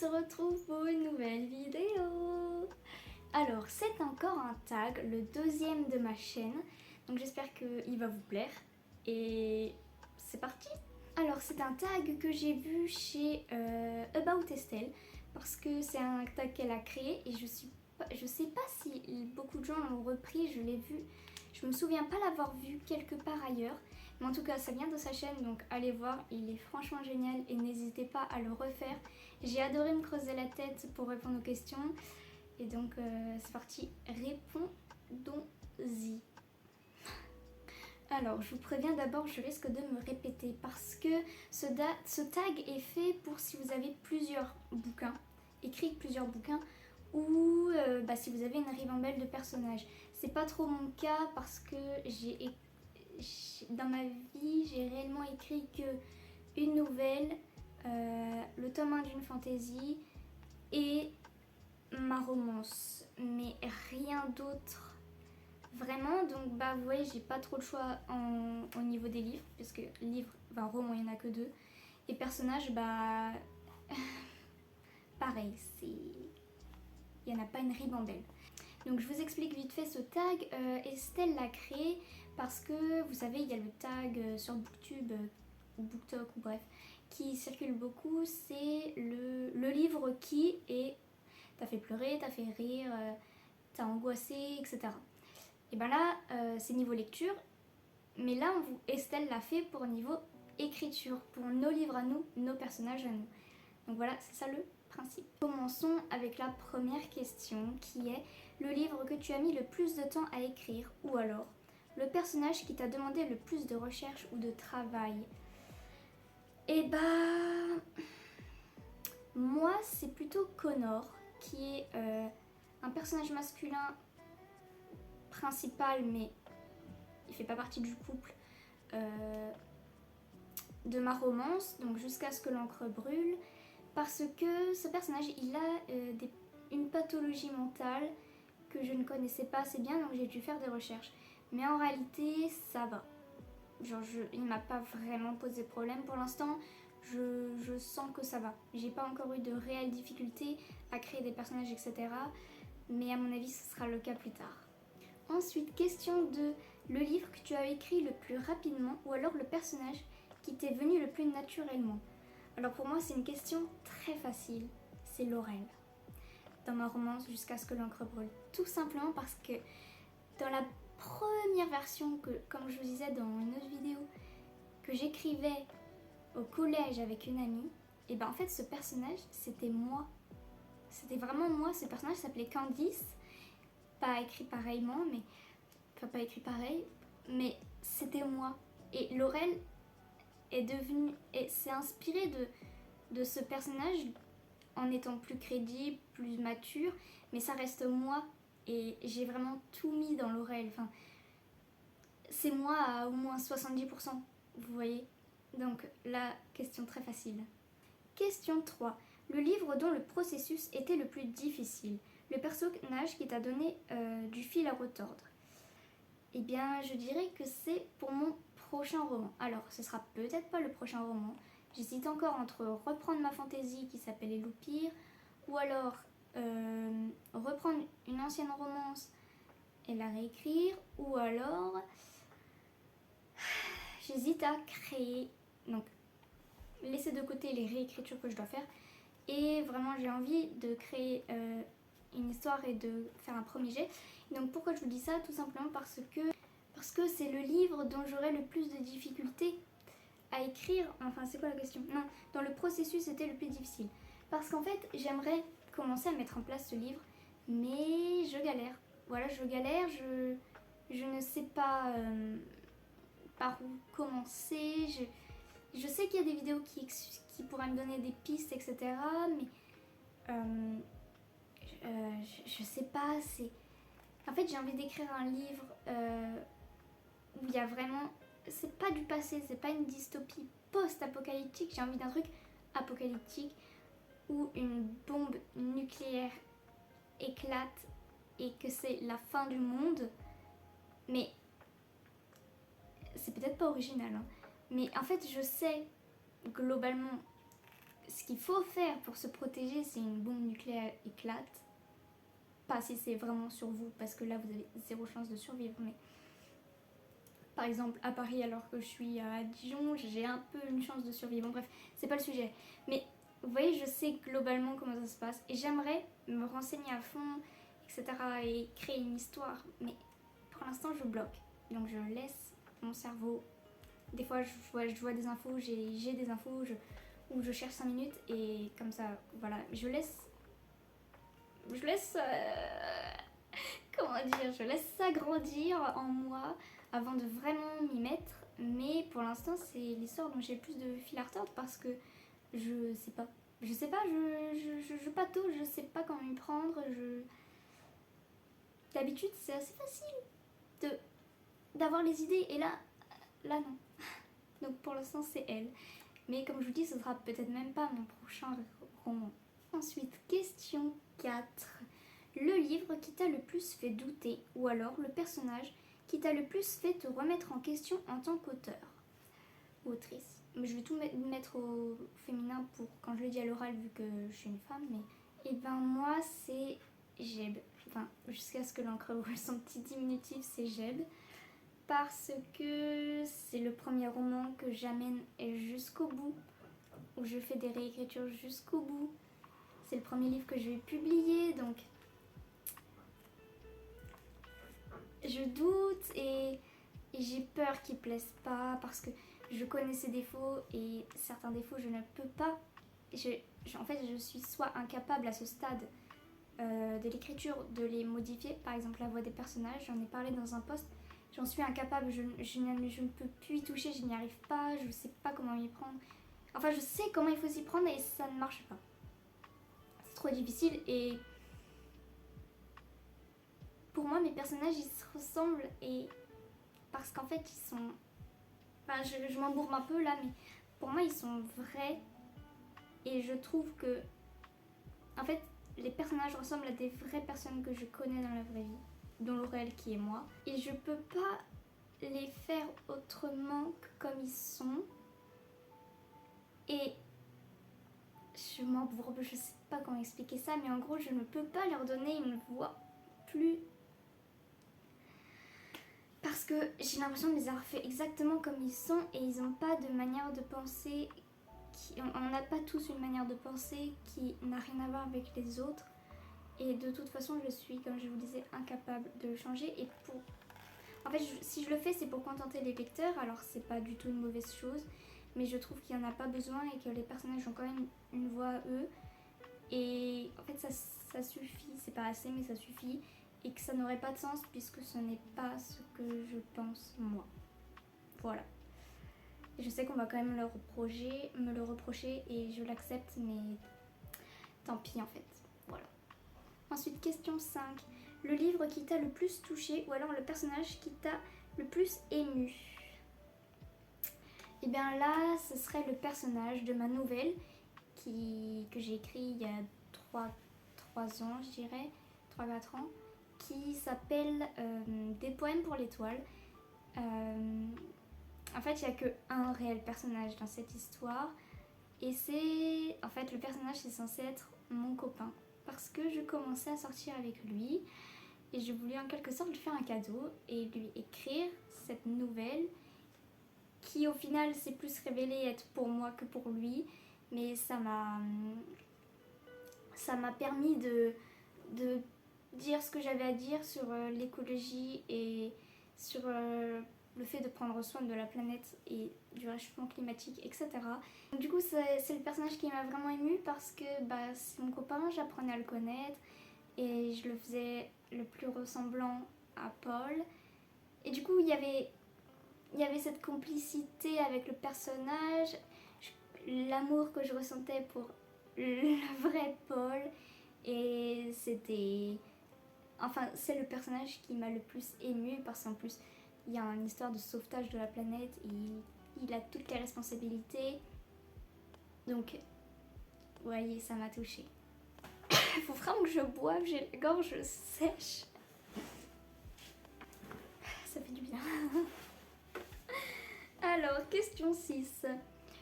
se retrouve pour une nouvelle vidéo. Alors c'est encore un tag, le deuxième de ma chaîne, donc j'espère qu'il va vous plaire et c'est parti. Alors c'est un tag que j'ai vu chez About Estelle parce que c'est un tag qu'elle a créé et je sais pas si beaucoup de gens l'ont repris, je l'ai vu, je me souviens pas l'avoir vu quelque part ailleurs, mais en tout cas ça vient de sa chaîne, donc allez voir, il est franchement génial et n'hésitez pas à le refaire. J'ai adoré me creuser la tête pour répondre aux questions et donc c'est parti, répondons-y. Alors, je vous préviens d'abord, je risque de me répéter parce que ce tag est fait pour si vous avez plusieurs bouquins, écrit plusieurs bouquins, ou si vous avez une ribambelle de personnages. C'est pas trop mon cas parce que dans ma vie, j'ai réellement écrit que une nouvelle, le tome 1 d'une fantaisie et ma romance, mais rien d'autre. Vraiment, donc vous voyez, j'ai pas trop le choix au niveau des livres, parce que livres, romans, il n'y en a que 2. Et personnages, pareil, il n'y en a pas une ribambelle. Donc je vous explique vite fait ce tag. Estelle l'a créé parce que, vous savez, il y a le tag sur Booktube, ou BookTok, ou bref, qui circule beaucoup. C'est le livre qui est... T'as fait pleurer, t'as fait rire, t'as angoissé, etc. Et là, c'est niveau lecture, mais là, Estelle l'a fait pour niveau écriture, pour nos livres à nous, nos personnages à nous. Donc voilà, c'est ça le principe. Commençons avec la première question qui est le livre que tu as mis le plus de temps à écrire, ou alors le personnage qui t'a demandé le plus de recherche ou de travail. Et moi, c'est plutôt Connor, qui est un personnage masculin principal, mais il fait pas partie du couple de ma romance, donc jusqu'à ce que l'encre brûle, parce que ce personnage il a une pathologie mentale que je ne connaissais pas assez bien, donc j'ai dû faire des recherches, mais en réalité ça va, genre il m'a pas vraiment posé problème pour l'instant. Je sens que ça va, j'ai pas encore eu de réelles difficultés à créer des personnages, etc., mais à mon avis ce sera le cas plus tard. Ensuite, question 2. Le livre que tu as écrit le plus rapidement ou alors le personnage qui t'est venu le plus naturellement. Alors pour moi, c'est une question très facile. C'est Laurel. Dans ma romance Jusqu'à ce que l'encre brûle. Tout simplement parce que dans la première version, comme je vous disais dans une autre vidéo, que j'écrivais au collège avec une amie, et en fait ce personnage, c'était moi. C'était vraiment moi. Ce personnage s'appelait Candice. Pas écrit pareillement, mais... Enfin, pas écrit pareil, mais c'était moi. Et Laurel s'est inspirée de ce personnage en étant plus crédible, plus mature, mais ça reste moi. Et j'ai vraiment tout mis dans Laurel. Enfin, c'est moi à au moins 70%, vous voyez. Donc la question très facile. Question 3. Le livre dont le processus était le plus difficile. Le personnage qui t'a donné du fil à retordre. Eh bien, je dirais que c'est pour mon prochain roman. Alors, ce sera peut-être pas le prochain roman. J'hésite encore entre reprendre ma fantaisie qui s'appelle Les Loupires, ou alors reprendre une ancienne romance et la réécrire, ou alors j'hésite à créer, donc laisser de côté les réécritures que je dois faire, et vraiment j'ai envie de créer une histoire et de faire un premier jet. Donc pourquoi je vous dis ça? Tout simplement parce que c'est le livre dont j'aurai le plus de difficultés à écrire. Enfin, c'est quoi la question? Non, dans le processus c'était le plus difficile. Parce qu'en fait, j'aimerais commencer à mettre en place ce livre, mais je galère. Voilà, je galère, je ne sais pas par où commencer. Je sais qu'il y a des vidéos qui pourraient me donner des pistes, etc., mais je sais pas, en fait j'ai envie d'écrire un livre où il y a vraiment... C'est pas du passé, c'est pas une dystopie post-apocalyptique, j'ai envie d'un truc apocalyptique où une bombe nucléaire éclate et que c'est la fin du monde, mais c'est peut-être pas original, hein. Mais en fait je sais globalement ce qu'il faut faire pour se protéger, c'est une bombe nucléaire éclate. Pas si c'est vraiment sur vous, parce que là vous avez zéro chance de survivre, mais par exemple à Paris alors que je suis à Dijon, j'ai un peu une chance de survivre. Bon bref, c'est pas le sujet. Mais vous voyez, je sais globalement comment ça se passe et j'aimerais me renseigner à fond, etc. et créer une histoire. Mais pour l'instant je bloque. Donc je laisse mon cerveau. Des fois je vois des infos, j'ai des infos, où je cherche 5 minutes et comme ça, voilà, je laisse comment dire, je laisse ça grandir en moi avant de vraiment m'y mettre. Mais pour l'instant, c'est l'histoire dont j'ai le plus de fil à retordre parce que je sais pas. Je patauge, je sais pas comment m'y prendre. D'habitude, c'est assez facile d'avoir les idées et là non. Donc pour l'instant, c'est elle. Mais comme je vous dis, ce sera peut-être même pas mon prochain roman. Ensuite, question 4. Le livre qui t'a le plus fait douter, ou alors le personnage qui t'a le plus fait te remettre en question en tant qu'auteur ou autrice. Je vais tout mettre au féminin pour quand je le dis à l'oral vu que je suis une femme, mais... Et ben moi c'est Jeb. Enfin, jusqu'à ce que l'encre brûle son petit diminutif, c'est Jeb. Parce que c'est le premier roman que j'amène jusqu'au bout, où je fais des réécritures jusqu'au bout. C'est le premier livre que je vais publier, donc je doute et j'ai peur qu'il plaise pas parce que je connais ses défauts et certains défauts je ne peux pas. En fait, je suis soit incapable à ce stade de l'écriture de les modifier. Par exemple, la voix des personnages, j'en ai parlé dans un post. J'en suis incapable, je ne peux plus y toucher, je n'y arrive pas, je sais pas comment m'y prendre. Enfin, je sais comment il faut s'y prendre et ça ne marche pas. C'est trop difficile et pour moi, mes personnages, ils se ressemblent et parce qu'en fait, ils sont... Enfin, je m'embourbe un peu là, mais pour moi, ils sont vrais et je trouve que... En fait, les personnages ressemblent à des vraies personnes que je connais dans la vraie vie, dont Laurel qui est moi. Et je peux pas les faire autrement que comme ils sont. Et je m'embourbe, je sais pas comment expliquer ça, mais en gros, je ne peux pas leur donner une voix plus... Parce que j'ai l'impression de les avoir fait exactement comme ils sont et ils n'ont pas de manière de penser... On n'a pas tous une manière de penser qui n'a rien à voir avec les autres. Et de toute façon, je suis, comme je vous disais, incapable de le changer. Et pour... En fait, si je le fais, c'est pour contenter les lecteurs. Alors, c'est pas du tout une mauvaise chose. Mais je trouve qu'il n'y en a pas besoin et que les personnages ont quand même une voix à eux. Et en fait, ça suffit. C'est pas assez, mais ça suffit. Et que ça n'aurait pas de sens puisque ce n'est pas ce que je pense moi. Voilà. Et je sais qu'on va quand même me le reprocher et je l'accepte, mais tant pis en fait. Voilà. Ensuite, question 5. Le livre qui t'a le plus touché ou alors le personnage qui t'a le plus ému? Et bien là, ce serait le personnage de ma nouvelle que j'ai écrit il y a 3 ans, je dirais, 3-4 ans, qui s'appelle Des poèmes pour l'étoile. En fait, il n'y a qu'un réel personnage dans cette histoire. Et c'est... En fait, le personnage, c'est censé être mon copain. Parce que je commençais à sortir avec lui. Et je voulais en quelque sorte lui faire un cadeau et lui écrire cette nouvelle qui, au final, s'est plus révélée être pour moi que pour lui. Mais ça m'a permis de dire ce que j'avais à dire sur l'écologie et sur le fait de prendre soin de la planète et du réchauffement climatique, etc. Donc, du coup, c'est le personnage qui m'a vraiment émue parce que c'est mon copain, j'apprenais à le connaître et je le faisais le plus ressemblant à Paul. Et du coup, il y avait cette complicité avec le personnage, l'amour que je ressentais pour le vrai Paul. Et c'était... Enfin, c'est le personnage qui m'a le plus émue parce qu'en plus, il y a une histoire de sauvetage de la planète et il a toutes les responsabilités. Donc, vous voyez, ça m'a touchée. Il faut vraiment que je boive, j'ai la gorge sèche. Ça fait du bien. Alors, question 6.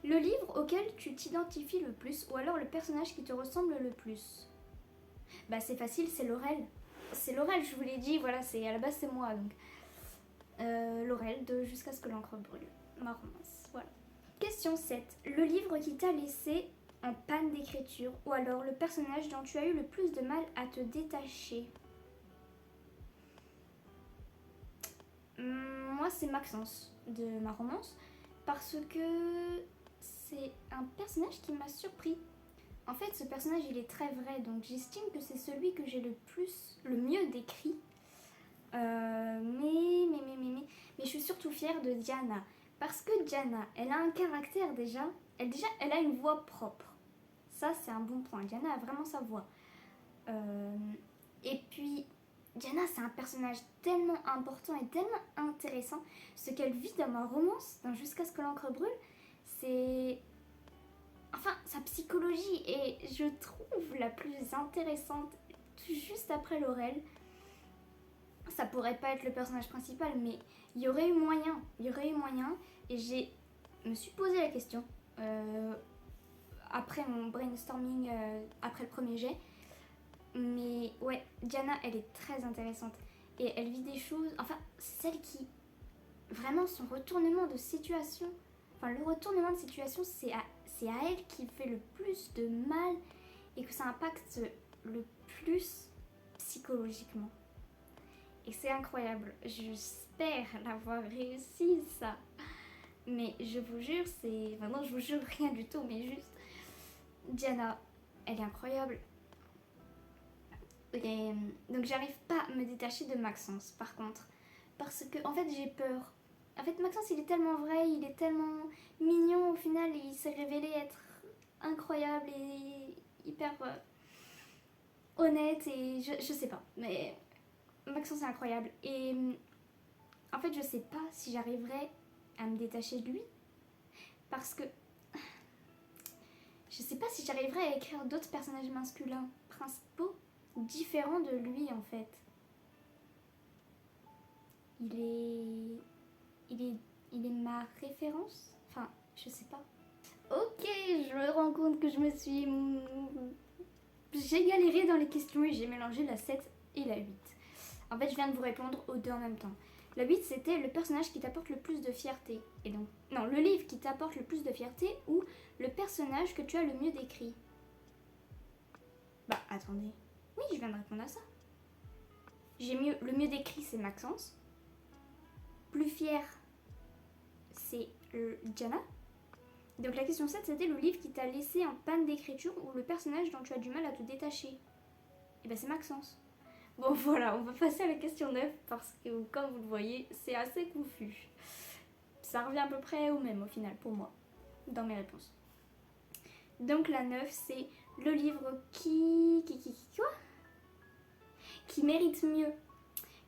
Le livre auquel tu t'identifies le plus ou alors le personnage qui te ressemble le plus. Bah c'est facile, c'est Laurel. C'est Laurel, je vous l'ai dit, voilà, à la base c'est moi donc. Laurel de Jusqu'à ce que l'encre brûle, ma romance, voilà. Question 7. Le livre qui t'a laissé en panne d'écriture ou alors le personnage dont tu as eu le plus de mal à te détacher. Moi c'est Maxence de ma romance parce que c'est un personnage qui m'a surpris. En fait ce personnage il est très vrai donc j'estime que c'est celui que j'ai le mieux décrit. Mais je suis surtout fière de Diana. Parce que Diana, elle a un caractère déjà. Elle a une voix propre. Ça, c'est un bon point. Diana a vraiment sa voix. Et puis, Diana, c'est un personnage tellement important et tellement intéressant. Ce qu'elle vit dans ma romance, dans Jusqu'à ce que l'encre brûle, c'est... Enfin, sa psychologie est, je trouve, la plus intéressante juste après Laurel. Ça pourrait pas être le personnage principal, mais il y aurait eu moyen. Et me suis posé la question après mon brainstorming, après le premier jet. Mais ouais, Diana, elle est très intéressante. Et elle vit des choses... Enfin, celle qui... Vraiment, son retournement de situation... Enfin, le retournement de situation, c'est à elle qui fait le plus de mal et que ça impacte le plus psychologiquement. Et c'est incroyable. J'espère l'avoir réussi, ça. Mais je vous jure, c'est... Enfin non, je vous jure rien du tout, mais juste... Diana, elle est incroyable. Et donc j'arrive pas à me détacher de Maxence, par contre. Parce que, en fait, j'ai peur. En fait, Maxence, il est tellement vrai, il est tellement mignon. Au final, il s'est révélé être incroyable et hyper honnête. Et je sais pas, mais... Maxence est incroyable et en fait je sais pas si j'arriverai à me détacher de lui parce que je sais pas si j'arriverai à écrire d'autres personnages masculins principaux différents de lui en fait. Il est ma référence, enfin je sais pas. Ok, je me rends compte que j'ai galéré dans les questions et j'ai mélangé la 7 et la 8. En fait, je viens de vous répondre aux deux en même temps. La 8, c'était le personnage qui t'apporte le plus de fierté. Et donc, non, le livre qui t'apporte le plus de fierté ou le personnage que tu as le mieux décrit. Bah, attendez. Oui, je viens de répondre à ça. Le mieux décrit, c'est Maxence. Plus fier, c'est Diana. Donc, la question 7, c'était le livre qui t'a laissé en panne d'écriture ou le personnage dont tu as du mal à te détacher. Et bah, c'est Maxence. Bon voilà, on va passer à la question 9 parce que comme vous le voyez, c'est assez confus. Ça revient à peu près au même au final pour moi, dans mes réponses. Donc la 9 c'est le livre qui mérite mieux,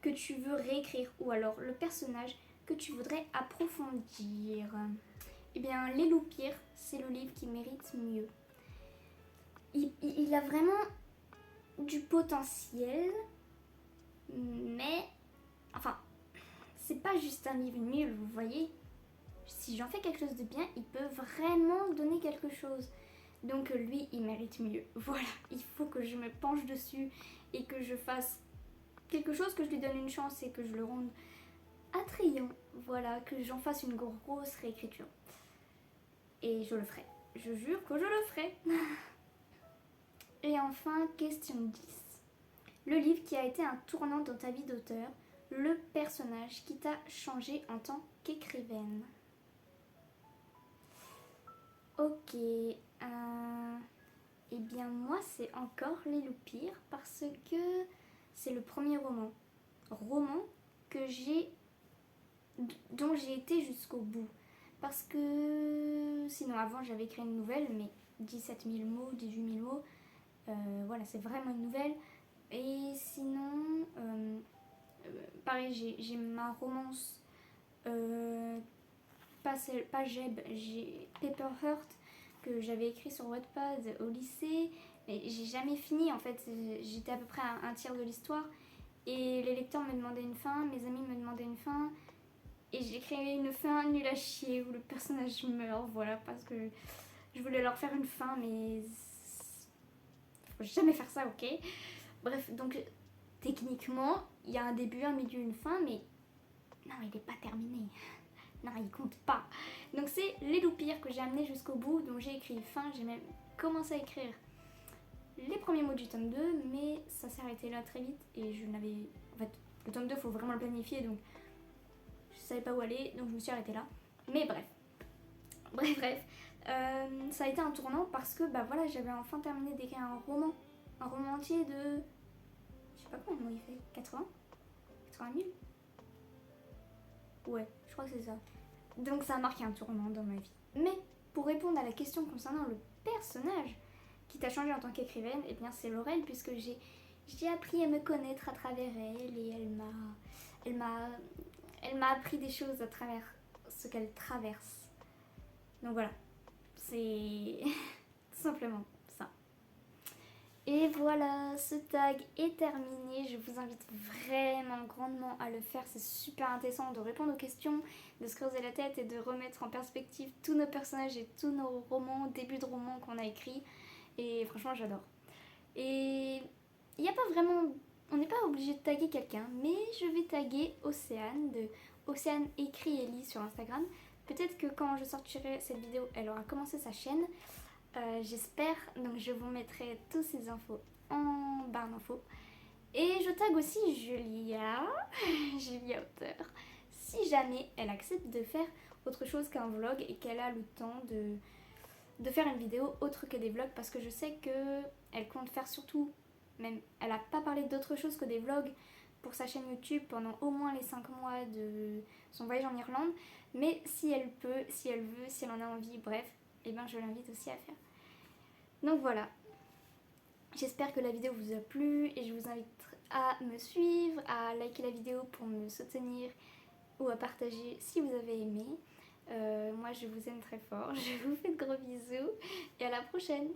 que tu veux réécrire ou alors le personnage que tu voudrais approfondir. Eh bien Les Loupirs, c'est le livre qui mérite mieux. Il a vraiment du potentiel. Mais, enfin, c'est pas juste un livre nul, vous voyez. Si j'en fais quelque chose de bien, il peut vraiment donner quelque chose. Donc lui, il mérite mieux. Voilà, il faut que je me penche dessus et que je fasse quelque chose, que je lui donne une chance et que je le rende attrayant. Voilà, que j'en fasse une grosse réécriture. Et je le ferai. Je jure que je le ferai. Et enfin, question 10. Le livre qui a été un tournant dans ta vie d'auteur, le personnage qui t'a changé en tant qu'écrivaine. Ok, eh bien moi c'est encore Les Loupirs parce que c'est le premier roman dont j'ai été jusqu'au bout. Parce que sinon avant j'avais écrit une nouvelle mais 17 000 mots, 18 000 mots, voilà c'est vraiment une nouvelle. Et sinon, pareil, j'ai ma romance, pas Jeb, j'ai Paper Heart que j'avais écrit sur Wattpad au lycée, mais j'ai jamais fini en fait, j'étais à peu près à un tiers de l'histoire et les lecteurs me demandaient une fin, mes amis me demandaient une fin Et j'ai créé une fin nulle à chier où le personnage meurt, voilà, parce que je voulais leur faire une fin, mais faut jamais faire ça, ok. Bref, donc techniquement, il y a un début, un milieu, une fin, mais non, il n'est pas terminé. Non, il compte pas. Donc c'est les loupires que j'ai amené jusqu'au bout, donc j'ai écrit fin, j'ai même commencé à écrire les premiers mots du tome 2, mais ça s'est arrêté là très vite et je n'avais... En fait, le tome 2, il faut vraiment le planifier, donc je savais pas où aller, donc je me suis arrêtée là. Mais bref. Ça a été un tournant parce que bah voilà, j'avais enfin terminé d'écrire un roman entier de... Je sais pas combien il fait, 80 000. Ouais, je crois que c'est ça. Donc ça a marqué un tournant dans ma vie. Mais pour répondre à la question concernant le personnage qui t'a changé en tant qu'écrivaine, eh bien c'est Laurel, puisque j'ai appris à me connaître à travers elle et elle m'a appris des choses à travers ce qu'elle traverse. Donc voilà, c'est tout simplement ça. Et voilà, ce tag est terminé. Je vous invite vraiment grandement à le faire. C'est super intéressant de répondre aux questions, de se creuser la tête et de remettre en perspective tous nos personnages et tous nos romans, débuts de romans qu'on a écrits. Et franchement, j'adore. Et il n'y a pas vraiment... On n'est pas obligé de taguer quelqu'un, mais je vais taguer Océane, de Océane écrit et lit sur Instagram. Peut-être que quand je sortirai cette vidéo, elle aura commencé sa chaîne. J'espère, donc je vous mettrai toutes ces infos en barre d'infos. Et je tag aussi Julia, Julia auteur, si jamais elle accepte de faire autre chose qu'un vlog et qu'elle a le temps de faire une vidéo autre que des vlogs, parce que je sais qu'elle compte faire surtout, même elle n'a pas parlé d'autre chose que des vlogs pour sa chaîne YouTube pendant au moins les 5 mois de son voyage en Irlande, mais si elle peut, si elle veut, si elle en a envie, bref, et ben je l'invite aussi à faire. Donc voilà, j'espère que la vidéo vous a plu et je vous invite à me suivre, à liker la vidéo pour me soutenir ou à partager si vous avez aimé. Moi je vous aime très fort, je vous fais de gros bisous et à la prochaine.